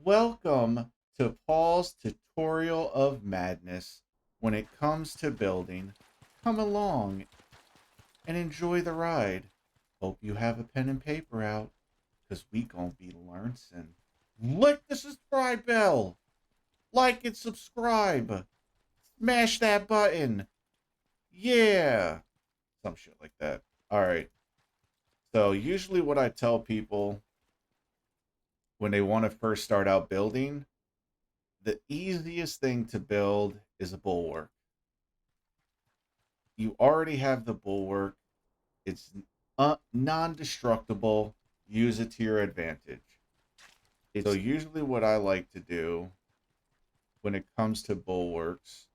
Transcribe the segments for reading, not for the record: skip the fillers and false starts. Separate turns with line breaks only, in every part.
Welcome to Paul's tutorial of madness. When it comes to building, come along and enjoy the ride. Hope you have a pen and paper out, because we gonna be learning. Lick the subscribe bell! Like and subscribe! Smash that button! Yeah! Some shit like that. Alright, so usually what I tell people when they want to first start out building, the easiest thing to build is a bulwark. You already have the bulwark. It's non-destructible. Use it to your advantage. So usually what I like to do when it comes to bulwarks,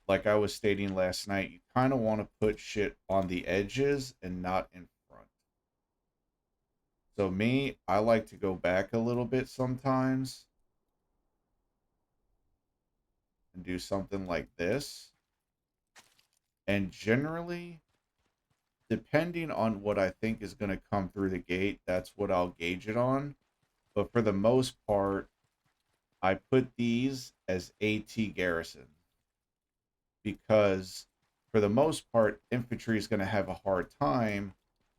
like I was stating last night, you kind of want to put shit on the edges and not in front. So me, I like to go back a little bit sometimes and do something like this. And generally, depending on what I think is going to come through the gate, that's what I'll gauge it on. But for the most part, I put these as AT garrison because for the most part, infantry is going to have a hard time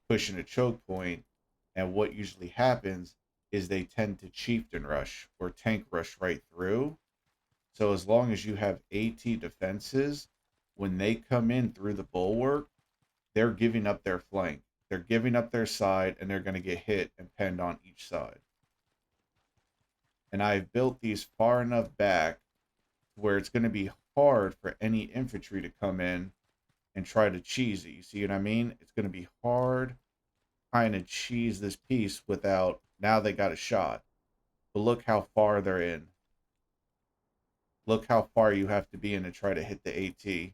pushing a choke point. And what usually happens is they tend to chieftain rush or tank rush right through. So as long as you have AT defenses, when they come in through the bulwark, they're giving up their flank. They're giving up their side, and they're going to get hit and penned on each side. And I've built these far enough back where it's going to be hard for any infantry to come in and try to cheese it. You see what I mean? It's going to be hard trying to cheese this piece without, now they got a shot. But look how far they're in. Look how far you have to be in to try to hit the AT.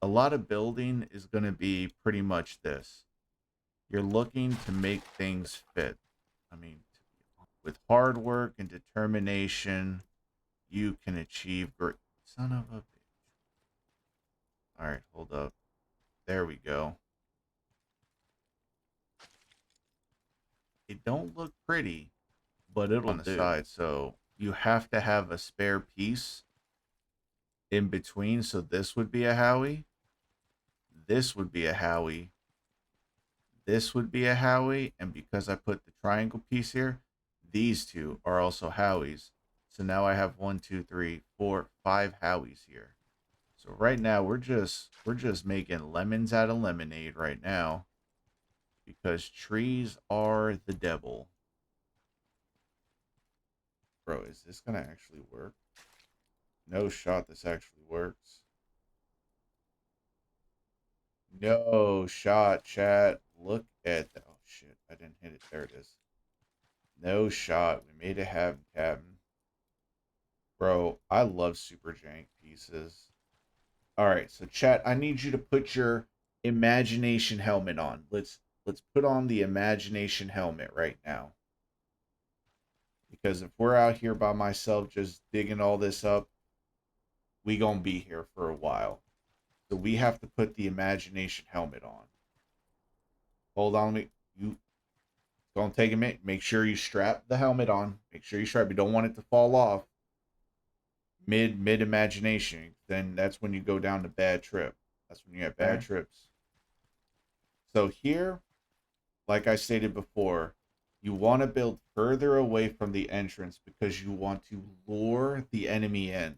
A lot of building is going to be pretty much this. You're looking to make things fit. I mean, with hard work and determination, you can achieve great. Son of a bitch. All right, hold up. There we go. It don't look pretty, but it'll on the side. So you have to have a spare piece in between. So this would be a Howie. This would be a Howie. This would be a Howie. And because I put the triangle piece here, these two are also Howies. So now I have 1, 2, 3, 4, 5 Howies here. So right now we're just making lemons out of lemonade right now, because trees are the devil. Bro, is this gonna actually work? No shot this actually works. No shot, chat. Look at that. Oh shit, I didn't hit it. There it is. No shot. We made it happen, Captain. Bro, I love super jank pieces. Alright, so chat, I need you to put your imagination helmet on. Let's put on the imagination helmet right now. Because if we're out here by myself just digging all this up, we gonna be here for a while. So we have to put the imagination helmet on. Hold on, you gonna take a minute. Make sure you strap the helmet on. Make sure you strap. You don't want it to fall off mid imagination. Then that's when you go down to bad trip. That's when you have bad trips. So here, like I stated before, you want to build further away from the entrance because you want to lure the enemy in.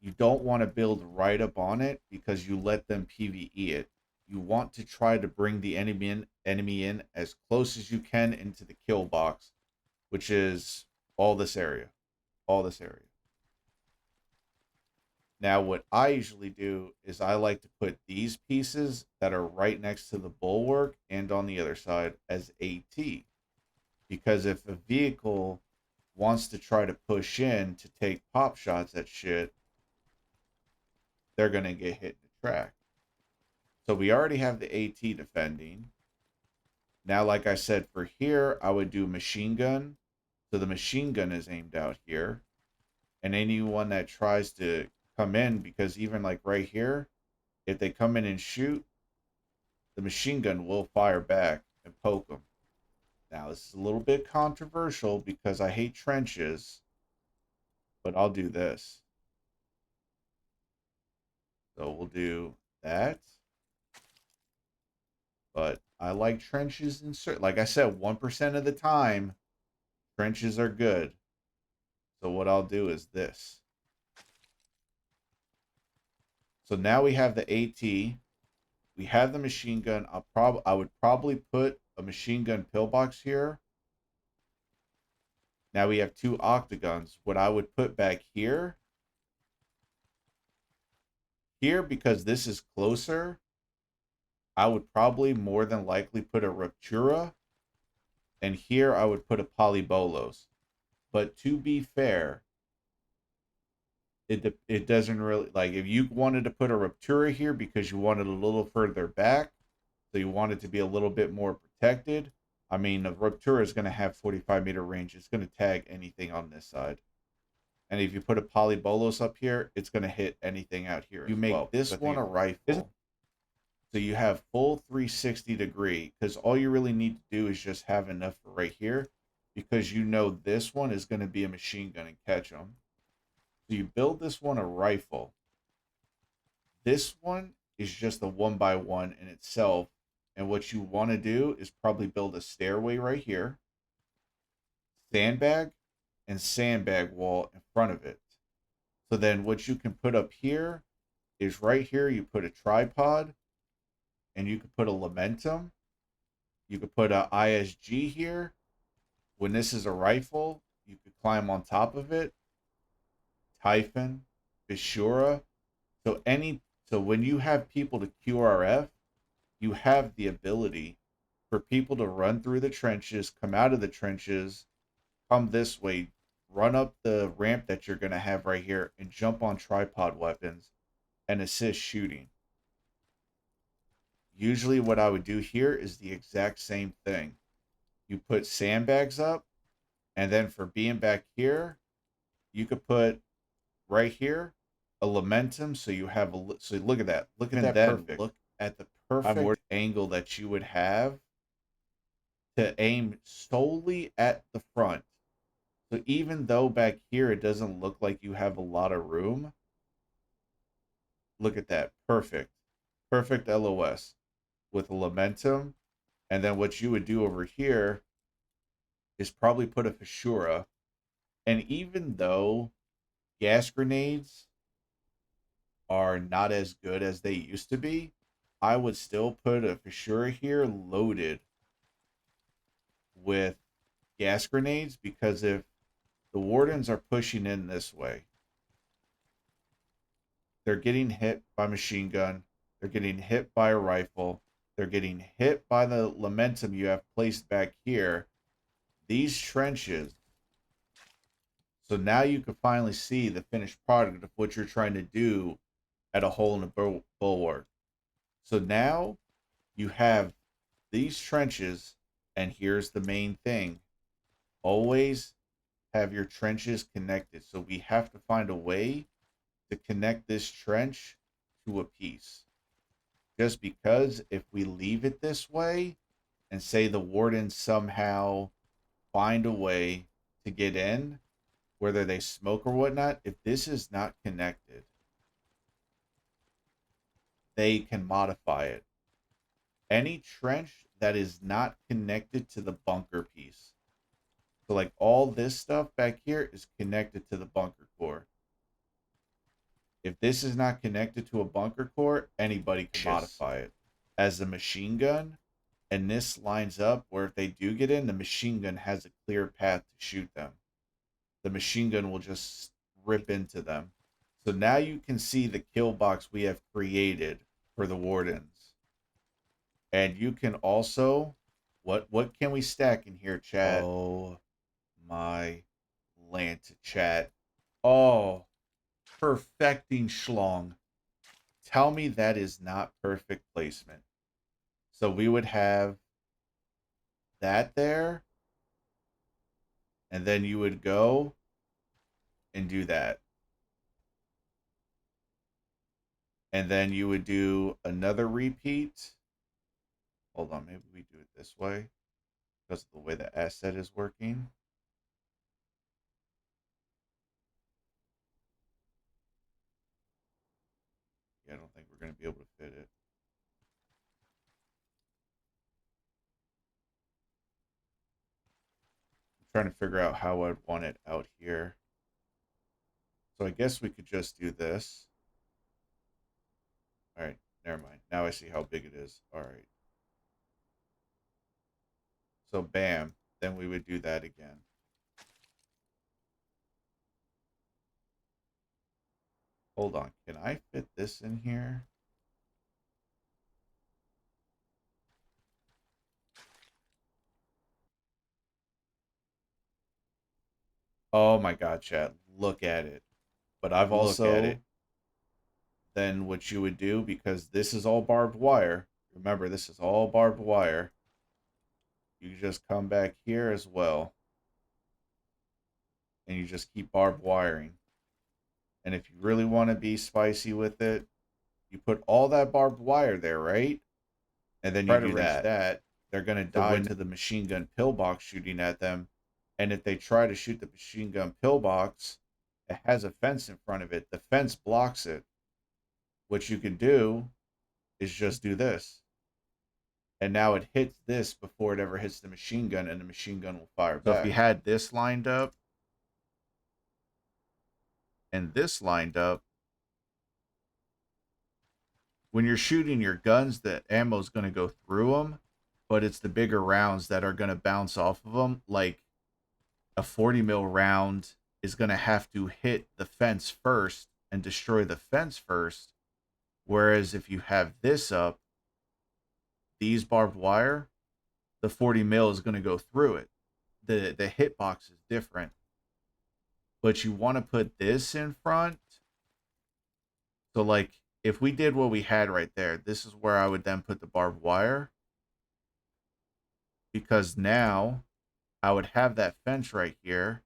You don't want to build right up on it because you let them PvE it. You want to try to bring the enemy in as close as you can into the kill box, which is all this area. All this area. Now, what I usually do is I like to put these pieces that are right next to the bulwark and on the other side as AT. Because if a vehicle wants to try to push in to take pop shots at shit, they're going to get hit in the track. So we already have the AT defending. Now, like I said, for here, I would do machine gun. So the machine gun is aimed out here. And anyone that tries to come in, because even like right here, if they come in and shoot, the machine gun will fire back and poke them. Now, this is a little bit controversial because I hate trenches, but I'll do this. So we'll do that. But I like trenches in certain, like I said, 1% of the time, trenches are good. So what I'll do is this. So now we have the AT. We have the machine gun. I would probably put a machine gun pillbox here. Now we have 2 octagons. What I would put back here, because this is closer, I would probably more than likely put a Ruptura. And here I would put a Polybolos. But to be fair, it doesn't really, like, if you wanted to put a Ruptura here because you wanted a little further back, so you want it to be a little bit more protected, I mean, a Ruptura is going to have 45-meter range. It's going to tag anything on this side. And if you put a Polybolos up here, it's going to hit anything out here. You make this one a rifle. So you have full 360 degree, because all you really need to do is just have enough for right here, because you know this one is going to be a machine gun and catch them. So you build this one a rifle. This one is just a 1x1 in itself. And what you want to do is probably build a stairway right here, sandbag, and sandbag wall in front of it. So then what you can put up here is right here, you put a tripod, and you could put a Lamentum. You could put a ISG here. When this is a rifle, you could climb on top of it. Typhon, Bishura. So when you have people to QRF, you have the ability for people to run through the trenches, come out of the trenches, come this way, run up the ramp that you're going to have right here, and jump on tripod weapons and assist shooting. Usually what I would do here is the exact same thing. You put sandbags up, and then for being back here, you could put right here a Lamentum, so you have a, so look at that. Look at that perfect. Look at the perfect angle that you would have to aim solely at the front. So even though back here it doesn't look like you have a lot of room, look at that. Perfect. Perfect LOS with a Lamentum. And then what you would do over here is probably put a Fishura. And even though gas grenades are not as good as they used to be, I would still put a Fishura here loaded with gas grenades, because if the wardens are pushing in this way, they're getting hit by machine gun, they're getting hit by a rifle, they're getting hit by the Lamentum you have placed back here. These trenches. So now you can finally see the finished product of what you're trying to do at a hole in a bulwark. So now you have these trenches, and here's the main thing. Always have your trenches connected. So we have to find a way to connect this trench to a piece. Just because if we leave it this way and say the wardens somehow find a way to get in, whether they smoke or whatnot, if this is not connected, they can modify it. Any trench that is not connected to the bunker piece. So like all this stuff back here is connected to the bunker core. If this is not connected to a bunker core, anybody can modify it as a machine gun. And this lines up where if they do get in, the machine gun has a clear path to shoot them. The machine gun will just rip into them. So now you can see the kill box we have created for the wardens. And you can also, what can we stack in here, chat? Oh my Lanta, chat. Oh, perfecting schlong. Tell me that is not perfect placement. So we would have that there, and then you would go and do that. And then you would do another repeat. Hold on, maybe we do it this way. because of the way the asset is working. Yeah, I don't think we're going to be able to fit it. I'm trying to figure out how I'd want it out here. So I guess we could just do this. All right, never mind. Now I see how big it is. All right. So bam, then we would do that again. Hold on, can I fit this in here? Oh my god, chat, look at it. But I've also, then what you would do, because this is all barbed wire, remember this is all barbed wire, you just come back here as well. And you just keep barbed wiring. And if you really want to be spicy with it, you put all that barbed wire there, right? And then you do that. They're going to die to the machine gun pillbox shooting at them. And if they try to shoot the machine gun pillbox, it has a fence in front of it. The fence blocks it. What you can do is just do this. And now it hits this before it ever hits the machine gun, and the machine gun will fire back. So if you had this lined up and this lined up, when you're shooting your guns, the ammo's going to go through them, but it's the bigger rounds that are going to bounce off of them. Like a 40 mil round is going to have to hit the fence first and destroy the fence first. Whereas if you have this up, these barbed wire, the 40 mil is going to go through it. The hitbox is different. But you want to put this in front. So like if we did what we had right there, this is where I would then put the barbed wire. Because now I would have that fence right here.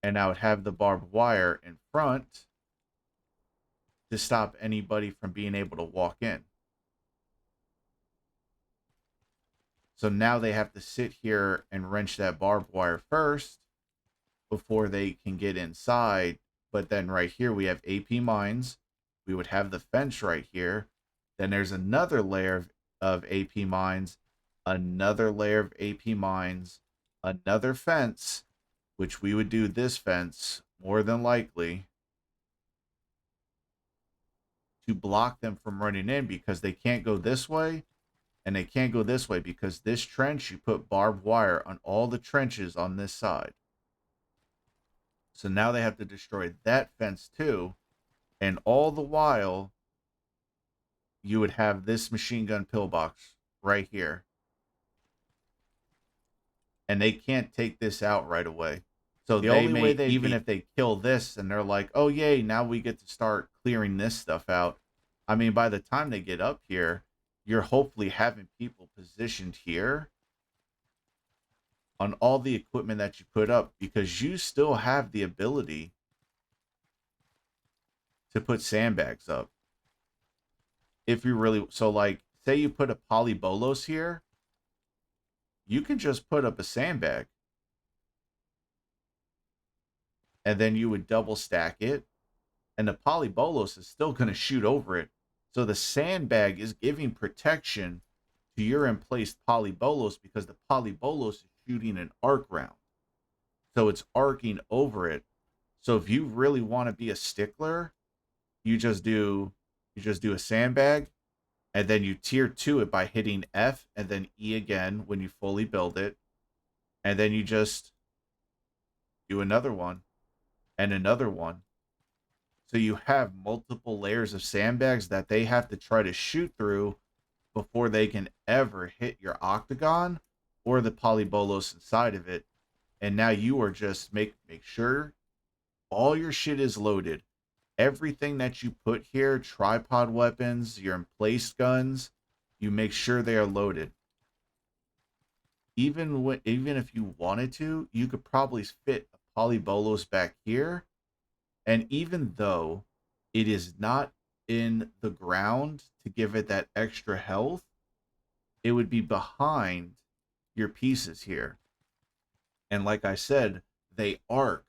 And I would have the barbed wire in front to stop anybody from being able to walk in. So now they have to sit here and wrench that barbed wire first before they can get inside. But then right here we have AP mines. We would have the fence right here. Then there's another layer of AP mines, another layer of AP mines, another fence, which we would do this fence more than likely to block them from running in, because they can't go this way and they can't go this way, because this trench, you put barbed wire on all the trenches on this side. So now they have to destroy that fence too. And all the while, you would have this machine gun pillbox right here. And they can't take this out right away. So the only way they, even if they kill this and they're like, oh yay, now we get to start clearing this stuff out. I mean, by the time they get up here, you're hopefully having people positioned here on all the equipment that you put up, because you still have the ability to put sandbags up. If you really, so like, say you put a polybolos here, you can just put up a sandbag. And then you would double stack it. And the polybolos is still going to shoot over it. So the sandbag is giving protection to your emplaced polybolos, because the polybolos is shooting an arc round. So it's arcing over it. So if you really want to be a stickler, you just do a sandbag, and then you tier 2 it by hitting F and then E again when you fully build it. And then you just do another one and another one. So you have multiple layers of sandbags that they have to try to shoot through before they can ever hit your octagon or the polybolos inside of it. And now you are just make sure all your shit is loaded. Everything that you put here, tripod weapons, your emplaced guns, you make sure they are loaded. Even if you wanted to, you could probably fit a polybolos back here. And even though it is not in the ground to give it that extra health, it would be behind your pieces here. And like I said, they arc.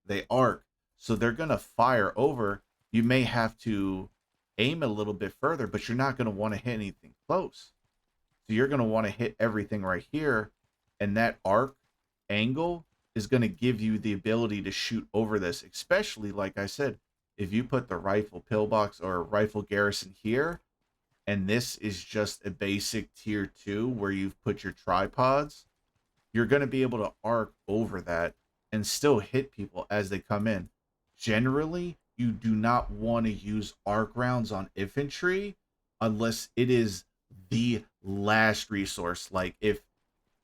They arc. So they're going to fire over. You may have to aim a little bit further, but you're not going to want to hit anything close. So you're going to want to hit everything right here. And that arc angle is going to give you the ability to shoot over this, especially, like I said, if you put the rifle pillbox or rifle garrison here, and this is just a basic tier 2 where you've put your tripods, you're going to be able to arc over that and still hit people as they come in. Generally, you do not want to use arc rounds on infantry unless it is the last resource. Like if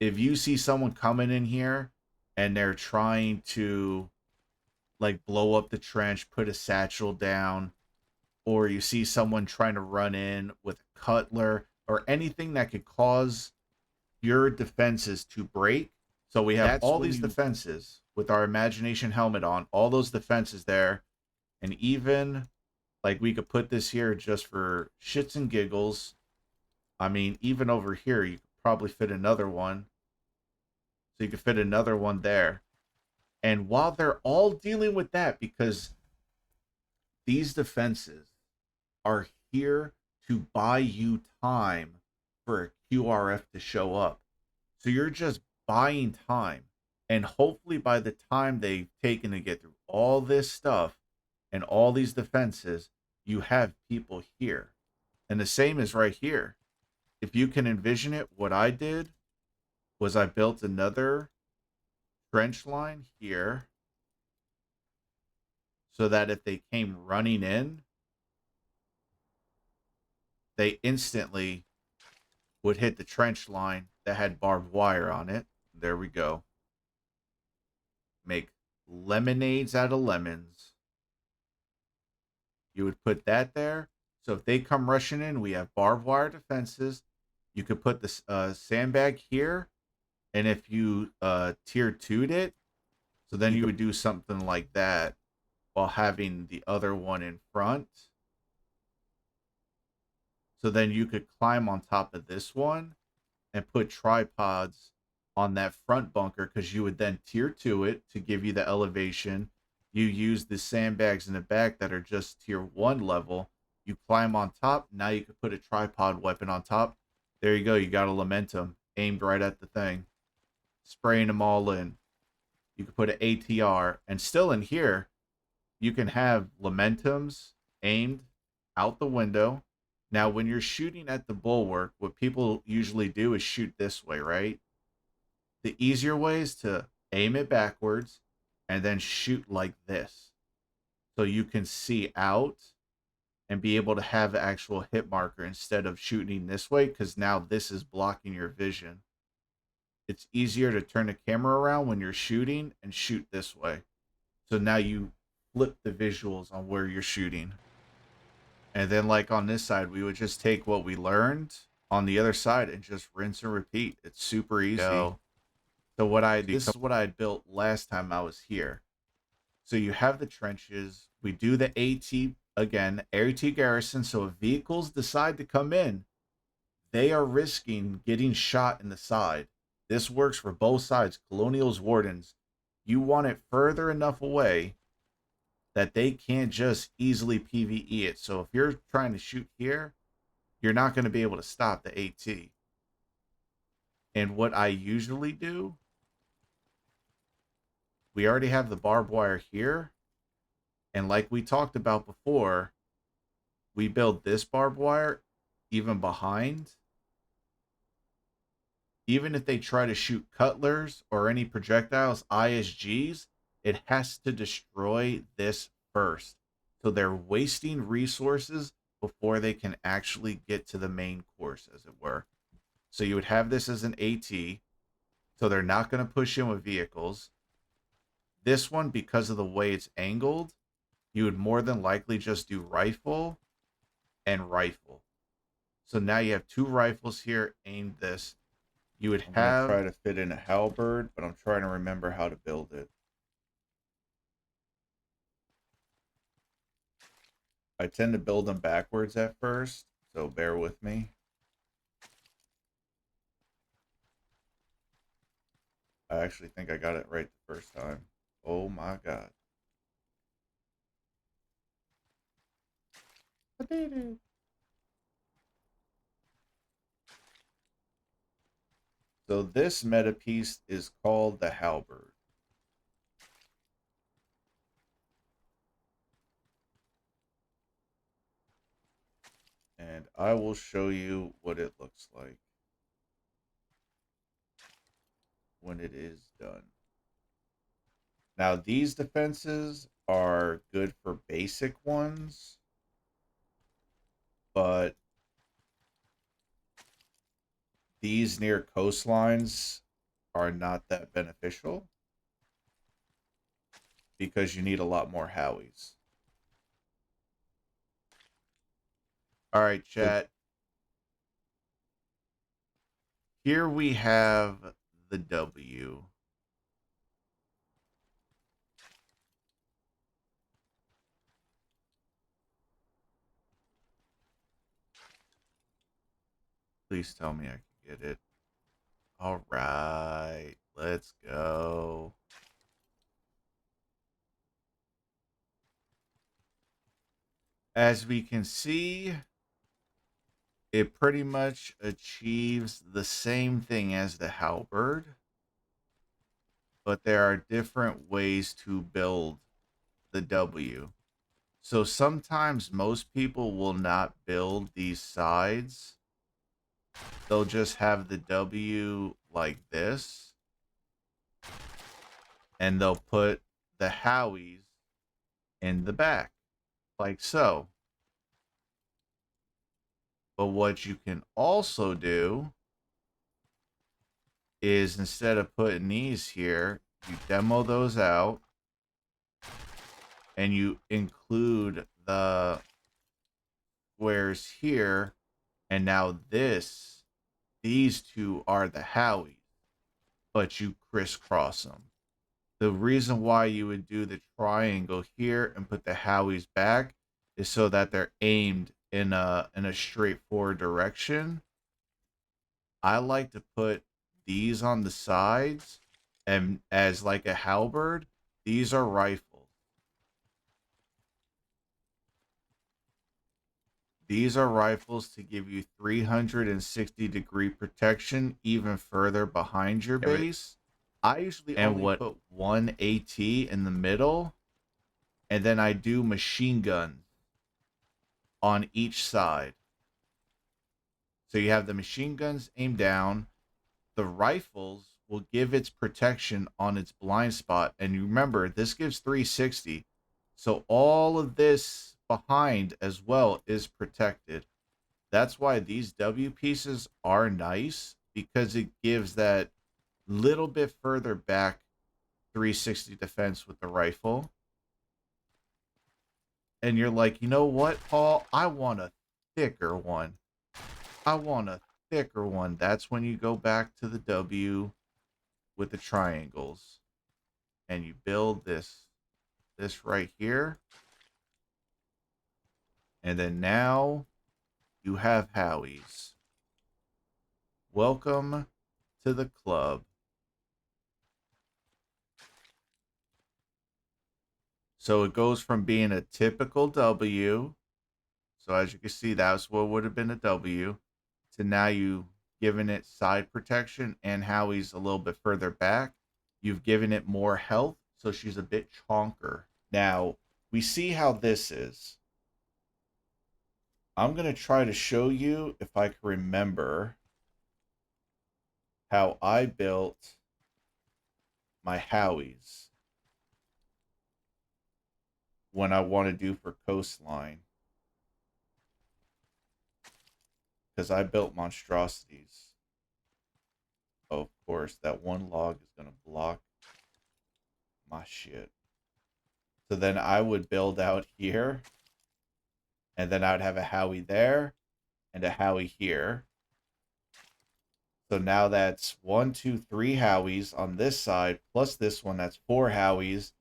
you see someone coming in here and they're trying to like blow up the trench, put a satchel down, or you see someone trying to run in with a cutler or anything that could cause your defenses to break. So we have all these defenses with our imagination helmet on, all those defenses there. And even like we could put this here just for shits and giggles. I mean, even over here, you could probably fit another one. So you could fit another one there. And while they're all dealing with that, because these defenses are here to buy you time for a QRF to show up. So you're just buying time. And hopefully by the time they've taken to get through all this stuff and all these defenses, you have people here. And the same is right here. If you can envision it, what I did was I built another trench line here so that if they came running in, they instantly would hit the trench line that had barbed wire on it. There we go. Make lemonades out of lemons. You would put that there. So if they come rushing in, we have barbed wire defenses. You could put this sandbag here. And if you tier 2'd it, so then you would do something like that while having the other one in front. So then you could climb on top of this one and put tripods on that front bunker, because you would then tier 2 it to give you the elevation. You use the sandbags in the back that are just tier 1 level. You climb on top. Now you could put a tripod weapon on top. There you go. You got a Lamentum aimed right at the thing. Spraying them all in. You could put an ATR. And still in here, you can have Lamentums aimed out the window. Now, when you're shooting at the Bulwark, what people usually do is shoot this way, right? The easier way is to aim it backwards and then shoot like this. So you can see out and be able to have the actual hit marker instead of shooting this way, because now this is blocking your vision. It's easier to turn the camera around when you're shooting and shoot this way. So now you flip the visuals on where you're shooting. And then like on this side, we would just take what we learned on the other side and just rinse and repeat. It's super easy. So what this is what I built last time I was here. So you have the trenches. We do the AT again, AT garrison. So if vehicles decide to come in, they are risking getting shot in the side. This works for both sides, Colonials, Wardens. You want it further enough away that they can't just easily PvE it. So if you're trying to shoot here, you're not going to be able to stop the AT. And what I usually do, we already have the barbed wire here. And like we talked about before, we build this barbed wire even behind. Even if they try to shoot cutlers or any projectiles, ISGs, it has to destroy this first. So they're wasting resources before they can actually get to the main course, as it were. So you would have this as an AT. So they're not going to push in with vehicles. This one, because of the way it's angled, you would more than likely just do rifle and rifle. So now you have 2 rifles here aimed this. You would have... try to fit in a Halberd, but I'm trying to remember how to build it. I tend to build them backwards at first, so bear with me. I actually think I got it right the first time. Oh my god. I did it. So this meta piece is called the Halberd. And I will show you what it looks like when it is done. Now, these defenses are good for basic ones, but these near coastlines are not that beneficial because you need a lot more Howies. All right, chat. Here we have the W. Please tell me I can get it. All right, let's go. As we can see, it pretty much achieves the same thing as the Halberd, but there are different ways to build the W. So sometimes most people will not build these sides. They'll just have the W like this, and they'll put the Howies in the back, like so. But what you can also do is instead of putting these here, you demo those out and you include the squares here. And now these two are the Howies, but you crisscross them. The reason why you would do the triangle here and put the Howies back is so that they're aimed in a straightforward direction. I like to put these on the sides and as like a halberd. These are rifles. These are rifles to give you 360-degree protection even further behind your base. I usually only put one AT in the middle, and then I do machine guns on each side. So you have the machine guns aimed down. The rifles will give its protection on its blind spot. And you remember, this gives 360. So all of this behind as well is protected. That's why these W pieces are nice, because it gives that little bit further back 360 defense with the rifle. And you're like, you know what, Paul? I want a thicker one. I want a thicker one. That's when you go back to the W with the triangles and you build this right here. And then now you have Howies. Welcome to the club. So it goes from being a typical W. So as you can see, that's what would have been a W, to now you giving it side protection and Howie's a little bit further back. You've given it more health, so she's a bit chonker. Now, we see how this is. I'm going to try to show you, if I can remember, how I built my Howies when I want to do for coastline. Because I built monstrosities. Oh, of course, that one log is going to block my shit. So then I would build out here. And then I would have a Howie there and a Howie here. So now that's 1, 2, 3 Howies on this side, plus this one, that's 4 Howies.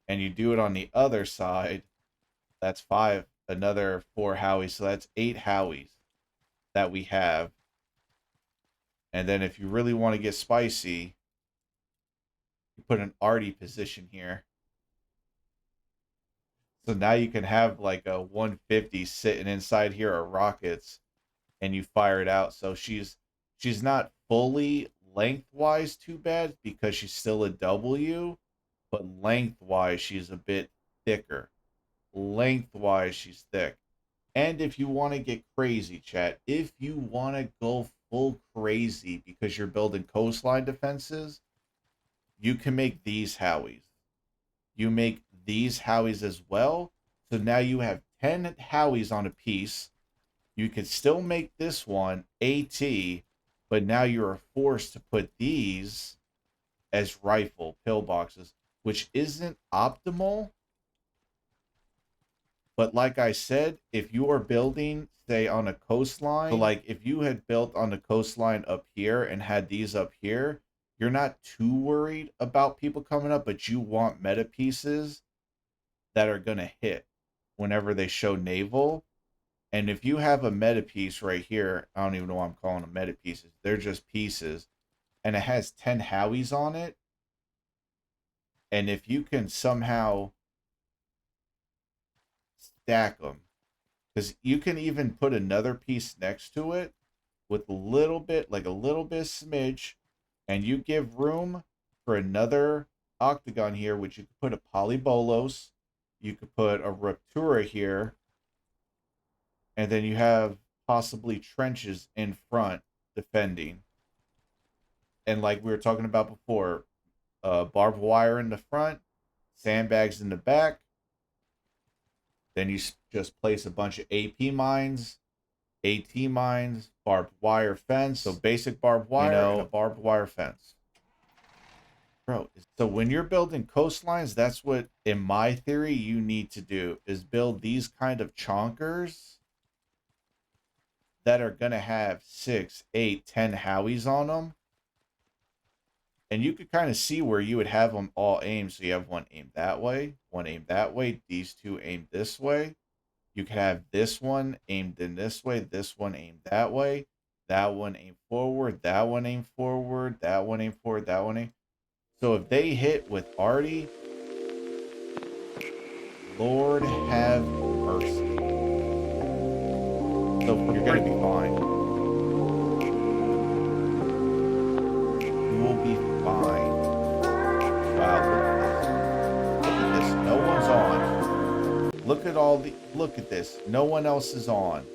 And you do it on the other side, that's 5, another 4 Howies. So that's 8 Howies that we have. And then if you really want to get spicy, You put an arty position here. So now you can have like a 150 sitting inside here of rockets, and you fire it out. So she's not fully lengthwise too bad because she's still a W, but lengthwise she's a bit thicker. Lengthwise she's thick. And if you want to get crazy, chat, if you want to go full crazy because you're building coastline defenses, you can make these Howies. You make these Howies as well. So now you have 10 Howies on a piece. You could still make this one AT, but now you're forced to put these as rifle pillboxes, which isn't optimal. But like I said, if you are building, say, on a coastline, so like if you had built on the coastline up here and had these up here, you're not too worried about people coming up, but you want meta pieces that are going to hit whenever they show naval. And if you have a meta piece right here, I don't even know why I'm calling them meta pieces. They're just pieces. And it has 10 Howies on it. And if you can somehow stack them, because you can even put another piece next to it with a little bit, like a little bit smidge, and you give room for another octagon here, which you could put a polybolos, you could put a ruptura here, and then you have possibly trenches in front defending. And like we were talking about before, barbed wire in the front, sandbags in the back. Then you just place a bunch of AP mines, AT mines, barbed wire fence. So basic barbed wire, and a barbed wire fence. Bro, so when you're building coastlines, that's what, in my theory, you need to do, is build these kind of chonkers that are going to have 6, 8, 10 Howies on them. And you could kind of see where you would have them all aimed. So you have one aimed that way, one aimed that way, these two aimed this way. You could have this one aimed in this way, this one aimed that way, that one aimed forward, that one aimed forward, that one aimed forward, that one aimed. So if they hit with arty, Lord have mercy. So you're going to be fine. You will be fine. Wow, look at this. No one's on. Look at this. No one else is on.